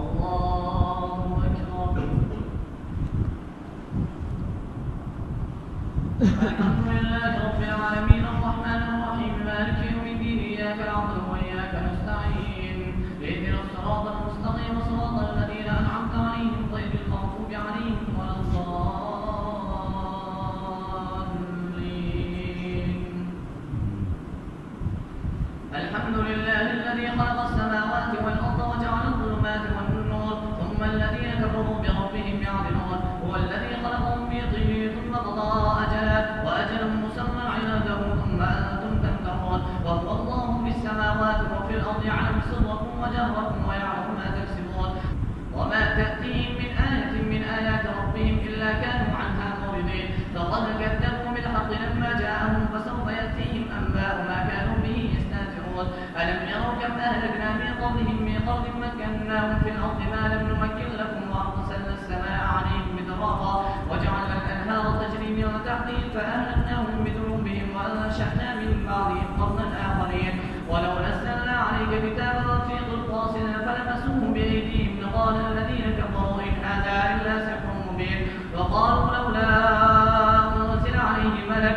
الله أكبر. الحمد لله رب العالمين الرحمن الرحيم مالك يوم الدين إياك نعبد وإياك نستعين اهدنا الصراط المستقيم صراط الذين أنعمت عليهم غير المغضوب عليهم ولا الضالين. الحمد لله الذي خلق السماوات والأرض وجعل الظلمات والنور ثم الذين كفروا بربهم يعدلون هو الذي خلقهم بيده ثم قضى وأجل مسمى عنده ثم أنتم تمترون وهو الله في السماوات وفي الأرض يعلم سركم وجهركم ويعلم ما تكسبون وما تأتيهم من آية من آيات ربهم إلا كانوا عنها معرضين فقد كذبوا بالحق لما جاءهم فسوف يأتيهم أنباء ما كانوا به يستهزئون ألم يروا كم أهلكنا من قبلهم من قرن مكناهم في الأرض ما لم نمكن لكم وأرسلنا السماء عليهم مدرارا وجعلنا الأنهار تجري من تحتهم فأهلكناهم بذنوبهم وأنشأنا من بعدهم قرنا آخرين ولو نزلنا عليك كتابا في قرطاس فلمسوه بأيديهم لقال الذين كفروا إن هذا إلا سحر مبين وقالوا لولا أنزل عليه ملك